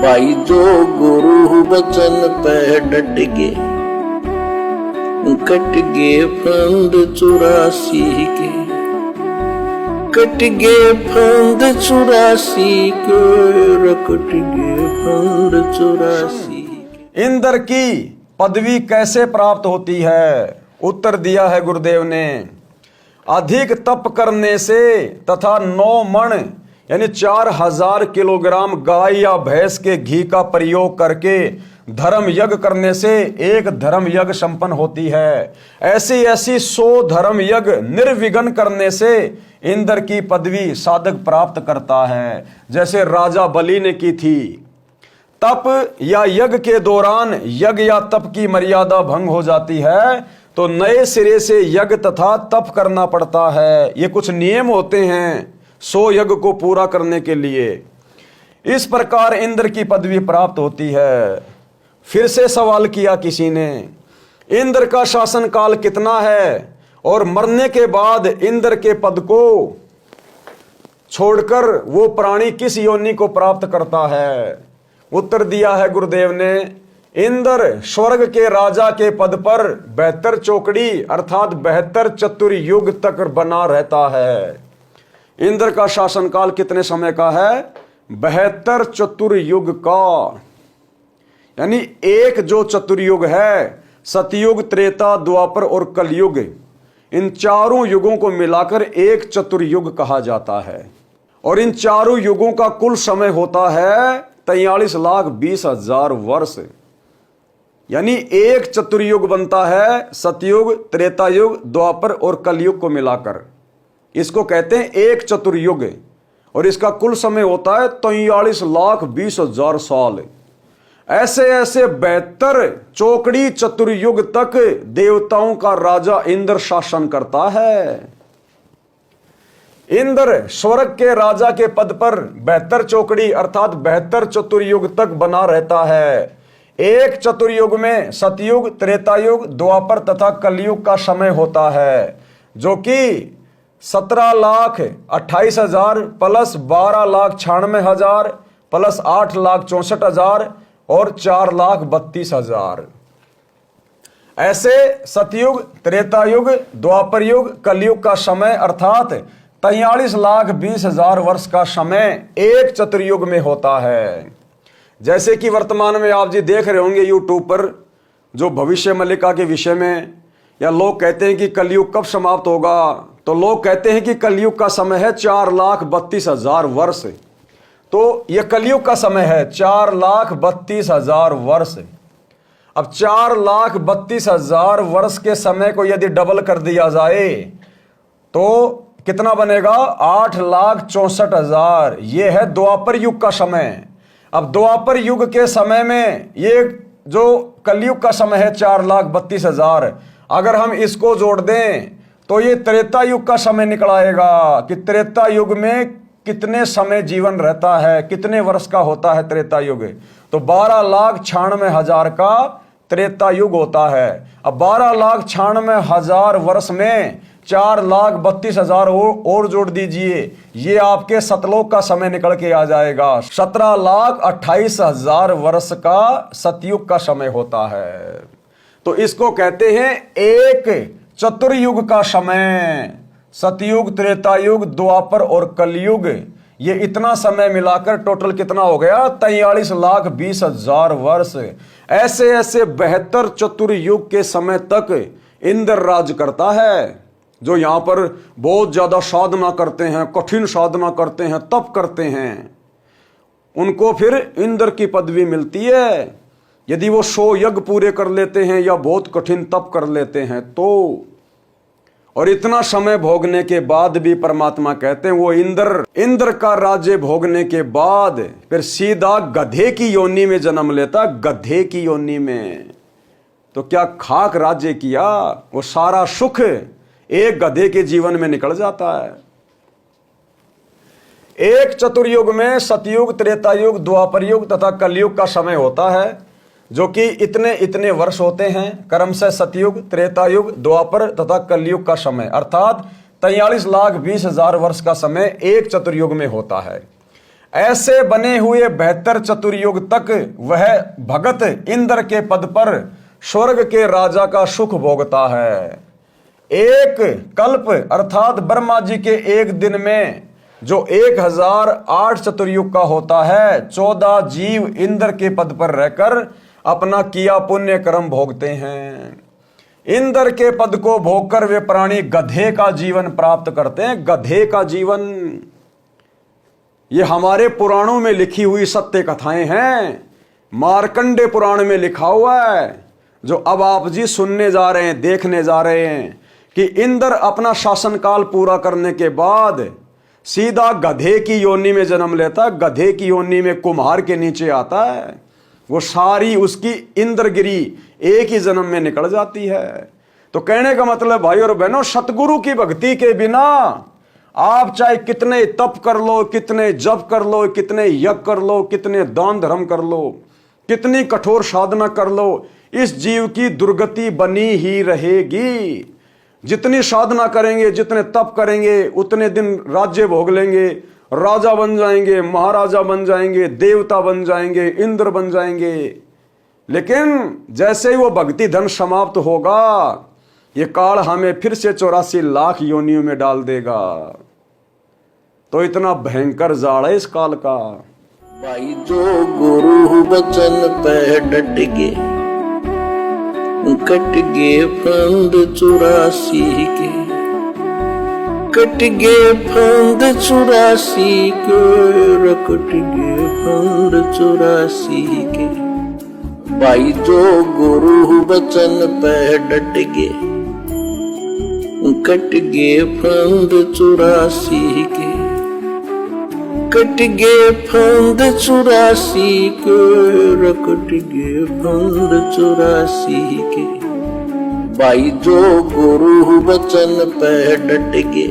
भाई जो गुरु बचन पे डट गए, कट गए फंद 84 के, कट गए फंद 84 के, कट गए फंद 84 के। इंद्र की पदवी कैसे प्राप्त होती है? उत्तर दिया है गुरुदेव ने, अधिक तप करने से तथा 9 मण यानी 4000 किलोग्राम गाय या भैंस के घी का प्रयोग करके धर्म यज्ञ करने से एक धर्म यज्ञ संपन्न होती है। ऐसी ऐसी 100 धर्म यज्ञ निर्विघ्न करने से इंद्र की पदवी साधक प्राप्त करता है, जैसे राजा बलि ने की थी। तप या यज्ञ के दौरान यज्ञ या तप की मर्यादा भंग हो जाती है तो नए सिरे से यज्ञ तथा तप करना पड़ता है। ये कुछ नियम होते हैं 100 यज्ञ को पूरा करने के लिए। इस प्रकार इंद्र की पदवी प्राप्त होती है। फिर से सवाल किया किसी ने, इंद्र का शासन काल कितना है और मरने के बाद इंद्र के पद को छोड़कर वो प्राणी किस योनि को प्राप्त करता है? उत्तर दिया है गुरुदेव ने, इंद्र स्वर्ग के राजा के पद पर 72 चौकड़ी अर्थात 72 चतुर्युग तक बना रहता है। इंद्र का शासनकाल कितने समय का है? 72 चतुर्युग का। यानी एक जो चतुर्युग है, सतयुग, त्रेता, द्वापर और कलयुग, इन चारों युगों को मिलाकर एक चतुर्युग कहा जाता है। और इन चारों युगों का कुल समय होता है 43,20,000 वर्ष। यानी एक चतुर्युग बनता है सतयुग, त्रेतायुग, द्वापर और कलयुग को मिलाकर। इसको कहते हैं एक चतुर्युग और इसका कुल समय होता है 43,20,000 साल। ऐसे ऐसे 72 चौकड़ी चतुर्युग तक देवताओं का राजा इंद्र शासन करता है। इंद्र स्वर्ग के राजा के पद पर 72 चौकड़ी अर्थात 72 चतुर्युग तक बना रहता है। एक चतुर्युग में सतयुग, त्रेतायुग, द्वापर तथा कलयुग का समय होता है, जो कि 17,28,000 प्लस 12,96,000 प्लस 8,64,000 और 4,32,000। ऐसे सतयुग, त्रेतायुग, द्वापर युग, कलयुग का समय अर्थात 43,20,000 वर्ष का समय एक चतुर्युग में होता है। जैसे कि वर्तमान में आप जी देख रहे होंगे यूट्यूब पर जो भविष्य मल्लिका के विषय में, या लोग कहते हैं कि कलयुग कब समाप्त होगा, तो लोग कहते हैं कि कलयुग का समय है 4,32,000 वर्ष। तो यह कलयुग का समय है 4,32,000 वर्ष। अब 4,32,000 वर्ष के समय को यदि डबल कर दिया जाए तो कितना बनेगा? 8,64,000। यह है द्वापर युग का समय। अब द्वापर युग के समय में ये जो कलयुग का समय है 4,32,000, अगर हम इसको जोड़ दें तो ये त्रेता युग का समय निकल आएगा कि त्रेता युग में कितने समय जीवन रहता है, कितने वर्ष का होता है त्रेता युग। तो 12,96,000 का त्रेता युग होता है। अब 12,96,000 वर्ष में 4,32,000 और जोड़ दीजिए, ये आपके सतलोक का समय निकल के आ जाएगा। 17,28,000 वर्ष का सतयुग का समय होता है। तो इसको कहते हैं एक चतुर्युग का समय। सतयुग, त्रेतायुग, द्वापर और कलयुग, ये इतना समय मिलाकर टोटल कितना हो गया? 43,20,000 वर्ष। ऐसे ऐसे 72 चतुर्युग के समय तक इंद्र राज करता है। जो यहां पर बहुत ज्यादा साधना करते हैं, कठिन साधना करते हैं, तप करते हैं, उनको फिर इंद्र की पदवी मिलती है। यदि वो 100 यज्ञ पूरे कर लेते हैं या बहुत कठिन तप कर लेते हैं तो। और इतना समय भोगने के बाद भी परमात्मा कहते हैं वो इंद्र का राज्य भोगने के बाद फिर सीधा गधे की योनि में जन्म लेता। गधे की योनि में तो क्या खाक राज्य किया, वो सारा सुख एक गधे के जीवन में निकल जाता है। एक चतुर्युग में सतयुग, त्रेतायुग, द्वापर युग तथा कलयुग का समय होता है, जो कि इतने इतने वर्ष होते हैं। क्रमशः सतयुग, त्रेतायुग, द्वापर तथा कलयुग का समय अर्थात 43,20,000 वर्ष का समय एक चतुर्युग में होता है। ऐसे बने हुए 72 चतुर्युग तक वह भगत इंद्र के पद पर स्वर्ग के राजा का सुख भोगता है। एक कल्प अर्थात ब्रह्मा जी के एक दिन में जो 1008 चतुर्युग का होता है, 14 जीव इंद्र के पद पर रहकर अपना किया पुण्य कर्म भोगते हैं। इंद्र के पद को भोगकर वे प्राणी गधे का जीवन प्राप्त करते हैं। गधे का जीवन, ये हमारे पुराणों में लिखी हुई सत्य कथाएं हैं। मार्कंडे पुराण में लिखा हुआ है, जो अब आप जी सुनने जा रहे हैं, देखने जा रहे हैं, कि इंद्र अपना शासनकाल पूरा करने के बाद सीधा गधे की योनि में जन्म लेता। गधे की योनि में कुम्हार के नीचे आता है। वो सारी उसकी इंद्रगिरी एक ही जन्म में निकल जाती है। तो कहने का मतलब भाई और बहनों, सतगुरु की भक्ति के बिना आप चाहे कितने तप कर लो, कितने जप कर लो, कितने यज्ञ कर लो, कितने दान धर्म कर लो, कितनी कठोर साधना कर लो, इस जीव की दुर्गति बनी ही रहेगी। जितनी साधना करेंगे, जितने तप करेंगे, उतने दिन राज्य भोग लेंगे, राजा बन जाएंगे, महाराजा बन जाएंगे, देवता बन जाएंगे, इंद्र बन जाएंगे। लेकिन जैसे ही वो भक्ति धन समाप्त होगा, ये काल हमें फिर से 84 लाख योनियों में डाल देगा। तो इतना भयंकर जाड़ है इस काल का। भाई जो गुरु बचन पे डट गे, कट गे फंद 84 के, कट गे फंद 84 के, रकट गे फंद 84 के। भाई जो गुरु बचन पे डट गे, कट गे फंद 84 के, कट गे फंद 84 के, रकट गे फंद 84 के। भाई जो गुरु बचन पे डट गे,